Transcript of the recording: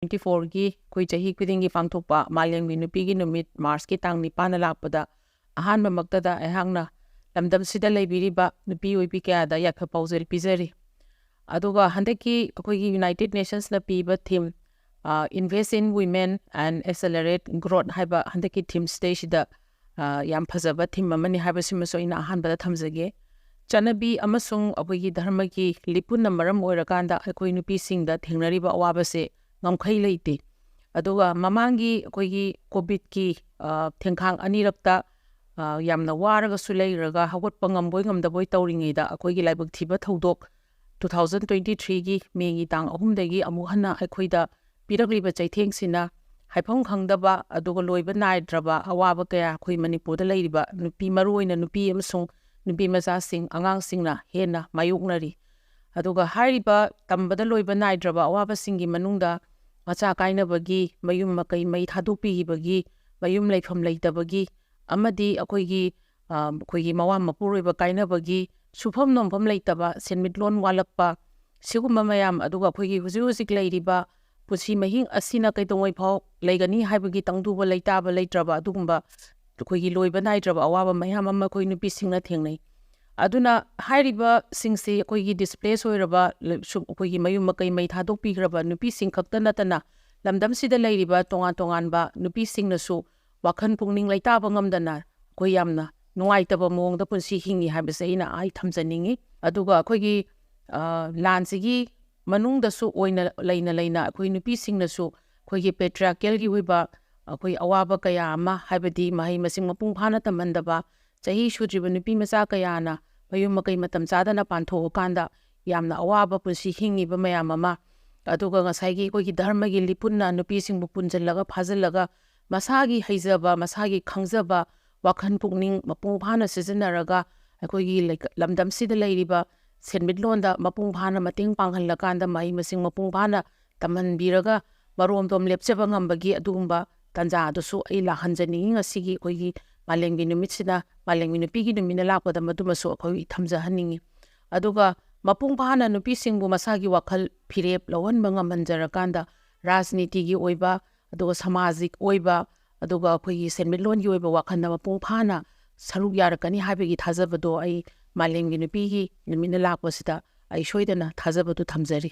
2024ꯒꯤ ꯑꯩꯈꯣꯏ ꯆꯍꯤ ꯈꯨꯗꯤꯡꯒꯤ ꯄꯥꯡꯊꯣꯛꯄ ꯃꯥꯂꯦꯝꯒꯤ ꯅꯨꯄꯤꯒꯤ ꯅꯨꯃꯤꯠ ꯃꯥꯔꯆꯀꯤ ꯇꯥꯡ 9ꯗ ꯂꯥꯛꯄꯗ ꯑꯍꯥꯟꯕꯃꯛꯇꯗ ꯑꯩꯍꯥꯛꯅ ꯂꯝꯗꯝꯁꯤꯗ ꯂꯩꯕꯤꯔꯤꯕ ꯅꯨꯄꯤ ꯑꯣꯏꯕꯤ ꯀꯌꯥꯗ ꯌꯥꯏꯐ ꯄꯥꯎꯖꯦꯜ ꯄꯤꯖꯔꯤ ꯑꯗꯨꯒ ꯍꯟꯗꯛꯀꯤ ꯑꯩꯈꯣꯏꯒꯤ ꯌꯨꯅꯥꯏꯇꯦꯗ ꯅꯦꯁꯟꯁꯅ ꯄꯤꯕ theme invest in women and accelerate growth ꯍꯥꯏꯕ ꯍꯟꯗꯛꯀꯤ ꯊꯤꯝꯁꯤꯗꯩꯁꯤꯗ ꯌꯥꯝ ꯐꯖꯕ ꯊꯤꯝ ꯑꯃꯅꯤ ꯍꯥꯏꯕꯁꯤꯃꯁꯨ ꯑꯩꯅ ꯑꯍꯥꯟꯕꯗ ꯊꯝꯖꯒꯦ ꯆꯠꯅꯕꯤ ꯑꯃꯁꯨꯡ ꯑꯩꯈꯣꯏꯒꯤ ꯙꯔꯃꯒꯤ ꯂꯤꯄꯨꯟꯅ ꯃꯔꯝ ꯑꯣꯏꯔꯀꯥꯟꯗ ꯑꯩꯈꯣꯏ ꯅꯨꯄꯤꯁꯤꯡꯗ ꯊꯦꯡꯅꯔꯤꯕ ꯑꯋꯥꯕꯁꯦ ꯉꯝꯈꯩ ꯂꯩꯇꯦ ꯑꯗꯨꯒ ꯃꯃꯥꯡꯒꯤ ꯑꯩꯈꯣꯏꯒꯤ ꯀꯣꯚꯤꯗꯀꯤ ꯊꯦꯡꯈꯥꯡ ꯑꯅꯤꯔꯛꯇ ꯌꯥꯝꯅ ꯋꯥꯔꯒꯁꯨ ꯂꯩꯔꯒ ꯍꯧꯒꯠꯄ ꯉꯝꯕꯣꯏ ꯉꯝꯗꯕꯣꯏ ꯇꯧꯔꯤꯉꯩꯗ ꯑꯩꯈꯣꯏꯒꯤ ꯂꯥꯏꯕꯛ ꯊꯤꯕ ꯊꯧꯗꯣꯛ 2023ꯒꯤ ꯃꯦꯒꯤ ꯇꯥꯡ 3ꯗꯒꯤ ꯑꯃꯨꯛ ꯍꯟꯅ ꯑꯩꯈꯣꯏꯗ ꯄꯤꯔꯛꯂꯤꯕ ꯆꯩꯊꯦꯡꯁꯤꯅ ꯍꯥꯏꯐꯝ ꯈꯪꯗꯕ ꯑꯗꯨꯒ ꯂꯣꯏꯕ ꯅꯥꯏꯗ꯭ꯔꯕ ꯑꯋꯥꯕ ꯀꯌꯥ ꯑꯩꯈꯣꯏ ꯃꯅꯤꯄꯨꯔꯗ ꯂꯩꯔꯤꯕ ꯅꯨꯄꯤ ꯃꯔꯨꯑꯣꯏꯅ ꯅꯨꯄꯤ ꯑꯃꯁꯨꯡ ꯅꯨꯄꯤ ꯃꯆꯥꯁꯤꯡ ꯑꯉꯥꯡꯁꯤꯡꯅ ꯍꯦꯟꯅ ꯃꯥꯌꯣꯛꯅꯔꯤ ꯑꯗꯨꯒ ꯍꯥꯏꯔꯤꯕ ꯇꯝꯕꯗ ꯂꯣꯏꯕ ꯅꯥꯏꯗ꯭ꯔꯕ ꯑꯋꯥꯕꯁꯤꯡꯒꯤ ꯃꯅꯨꯡꯗ ꯃꯆꯥ ꯀꯥꯏꯅꯕꯒꯤ ꯃꯌꯨꯝ ꯃꯀꯩ ꯃꯩ ꯊꯥꯗꯣꯛꯄꯤꯈꯤꯕꯒꯤ ꯃꯌꯨꯝ ꯂꯩꯐꯝ ꯂꯩꯇꯕꯒꯤ ꯑꯃꯗꯤ ꯑꯩꯈꯣꯏꯒꯤ ꯃꯋꯥ ꯃꯄꯨꯔꯣꯏꯕ ꯀꯥꯏꯅꯕꯒꯤ ꯁꯨꯐꯝ ꯅꯣꯝꯐꯝ ꯂꯩꯇꯕ ꯁꯦꯟꯃꯤꯠꯂꯣꯟ ꯋꯥꯠꯂꯛꯄ ꯁꯤꯒꯨꯝꯕ ꯃꯌꯥꯝ ꯑꯗꯨꯒ ꯑꯩꯈꯣꯏꯒꯤ ꯍꯧꯖꯤꯛ ꯍꯧꯖꯤꯛ ꯂꯩꯔꯤꯕ ꯄꯨꯟꯁꯤ ꯃꯍꯤꯡ ꯑꯁꯤꯅ ꯀꯩꯗꯧꯉꯩ ꯐꯥꯎ ꯂꯩꯒꯅꯤ ꯍꯥꯏꯕꯒꯤ ꯇꯪꯗꯨꯕ ꯂꯩꯇꯥꯕ ꯂꯩꯇ꯭ꯔꯕ ꯑꯗꯨꯒꯨꯝꯕ ꯑꯩꯈꯣꯏꯒꯤ ꯂꯣꯏꯕ ꯅꯥꯏꯗ꯭ꯔꯕ ꯑꯋꯥꯕ ꯃꯌꯥꯝ ꯑꯃ ꯑꯩꯈꯣꯏ ꯅꯨꯄꯤꯁꯤꯡꯅ ꯊꯦꯡꯅꯩ ꯑꯗꯨꯅ ꯍꯥꯏꯔꯤꯕꯁꯤꯡꯁꯤ ꯑꯩꯈꯣꯏꯒꯤ ꯗꯤꯁꯄ꯭ꯂꯦꯁ ꯑꯣꯏꯔꯕ ꯑꯩꯈꯣꯏꯒꯤ ꯃꯌꯨꯝ ꯃꯀꯩ ꯃꯩ ꯊꯥꯗꯣꯛꯄꯤꯈ꯭ꯔꯕ ꯅꯨꯄꯤꯁꯤꯡ ꯈꯛꯇ ꯅꯠꯇꯅ ꯂꯝꯗꯝꯁꯤꯗ ꯂꯩꯔꯤꯕ ꯇꯣꯉꯥꯟ ꯇꯣꯉꯥꯟꯕ ꯅꯨꯄꯤꯁꯤꯡꯅꯁꯨ ꯋꯥꯈꯜ ꯄꯨꯛꯅꯤꯡ ꯂꯩꯇꯥꯕ ꯉꯝꯗꯅ ꯑꯩꯈꯣꯏ ꯌꯥꯝꯅ ꯅꯨꯡꯉꯥꯏꯇꯕ ꯃꯑꯣꯡꯗ ꯄꯨꯟꯁꯤ ꯍꯤꯡꯉꯤ ꯍꯥꯏꯕꯁꯦ ꯑꯩ ꯊꯝꯖꯅꯤꯡꯉꯤ ꯑꯗꯨꯒ ꯑꯩꯈꯣꯏꯒꯤ ꯂꯥꯟꯁꯤꯒꯤ ꯃꯅꯨꯡꯗꯁꯨ ꯂꯩꯅ ꯑꯩꯈꯣꯏ ꯅꯨꯄꯤꯁꯤꯡꯅꯁꯨ ꯑꯩꯈꯣꯏꯒꯤ ꯄꯦꯇ꯭ꯔꯤꯌꯥꯔꯀꯦꯜꯒꯤ ꯑꯣꯏꯕ ꯑꯩꯈꯣꯏ ꯑꯋꯥꯕ ꯀꯌꯥ ꯑꯃ ꯍꯥꯏꯕꯗꯤ ꯃꯍꯩ ꯃꯁꯤꯡ ꯃꯄꯨꯡ ꯐꯥꯅ ꯇꯝꯍꯟꯗꯕ ꯆꯍꯤ ꯁꯨꯗ꯭ꯔꯤꯕ ꯅꯨꯄꯤ ꯃꯆꯥ ꯀꯌꯥꯅ ꯃꯌꯨꯝ ꯃꯀꯩ ꯃꯇꯝ ꯆꯥꯗꯅ ꯄꯥꯟꯊꯣꯛꯑꯀꯥꯟꯗ ꯌꯥꯝꯅ ꯑꯋꯥꯕ ꯄꯨꯟꯁꯤ ꯍꯤꯡꯉꯤꯕ ꯃꯌꯥꯝ ꯑꯃ ꯑꯗꯨꯒ ꯉꯁꯥꯏꯒꯤ ꯑꯩꯈꯣꯏꯒꯤ ꯙꯔꯃꯒꯤ ꯂꯤꯄꯨꯟꯅ ꯅꯨꯄꯤꯁꯤꯡꯕꯨ ꯄꯨꯟꯁꯤꯜꯂꯒ ꯐꯥꯖꯤꯜꯂꯒ ꯃꯁꯥꯒꯤ ꯍꯩꯖꯕ ꯃꯁꯥꯒꯤ ꯈꯪꯖꯕ ꯋꯥꯈꯜ ꯄꯨꯛꯅꯤꯡ ꯃꯄꯨꯡ ꯐꯥꯅ ꯁꯤꯖꯤꯟꯅꯔꯒ ꯑꯩꯈꯣꯏꯒꯤ ꯂꯝꯗꯝꯁꯤꯗ ꯂꯩꯔꯤꯕ ꯁꯦꯟꯃꯤꯠꯂꯣꯟꯗ ꯃꯄꯨꯡ ꯐꯥꯅ ꯃꯇꯦꯡ ꯄꯥꯡꯍꯜꯂꯀꯥꯟꯗ ꯃꯍꯩ ꯃꯁꯤꯡ ꯃꯄꯨꯡ ꯐꯥꯅ ꯇꯝꯍꯟꯕꯤꯔꯒ ꯃꯔꯣꯝꯗꯣꯝ ꯂꯦꯞꯆꯕ ꯉꯝꯕꯒꯤ ꯑꯗꯨꯒꯨꯝꯕ ꯇꯥꯟꯖꯥ ꯑꯗꯨꯁꯨ ꯑꯩ ꯂꯥꯛꯍꯟꯖꯅꯤꯡꯉꯤ ꯉꯁꯤꯒꯤ ꯑꯩꯈꯣꯏꯒꯤ ꯃꯥꯂꯦꯝꯒꯤ ꯅꯨꯃꯤꯠꯁꯤꯗ ꯃꯥꯂꯦꯝꯒꯤ ꯅꯨꯄꯤꯒꯤ ꯅꯨꯃꯤꯠꯅ ꯂꯥꯛꯄꯗ ꯃꯗꯨꯃꯁꯨ ꯑꯩꯈꯣꯏ ꯊꯝꯖꯍꯟꯅꯤꯡꯉꯤ ꯑꯗꯨꯒ ꯃꯄꯨꯡ ꯐꯥꯅ ꯅꯨꯄꯤꯁꯤꯡꯕꯨ ꯃꯁꯥꯒꯤ ꯋꯥꯈꯜ ꯐꯤꯔꯦꯞ ꯂꯧꯍꯟꯕ ꯉꯝꯍꯟꯖꯔꯀꯥꯟꯗ ꯔꯥꯖꯅꯤꯇꯤꯒꯤ ꯑꯣꯏꯕ ꯑꯗꯨꯒ ꯁꯃꯥꯖꯤꯛ ꯑꯣꯏꯕ ꯑꯗꯨꯒ ꯑꯩꯈꯣꯏꯒꯤ ꯁꯦꯟꯃꯤꯠꯂꯣꯟꯒꯤ ꯑꯣꯏꯕ ꯋꯥꯈꯜꯗ ꯃꯄꯨꯡ ꯐꯥꯅ ꯁꯔꯨꯛ ꯌꯥꯔꯛꯀꯅꯤ ꯍꯥꯏꯕꯒꯤ ꯊꯥꯖꯕꯗꯣ ꯑꯩ ꯃꯥꯂꯦꯝꯒꯤ ꯅꯨꯄꯤꯒꯤ ꯅꯨꯃꯤꯠꯅ ꯂꯥꯛꯄꯁꯤꯗ ꯑꯩ ꯁꯣꯏꯗꯅ ꯊꯥꯖꯕꯗꯨ ꯊꯝꯖꯔꯤ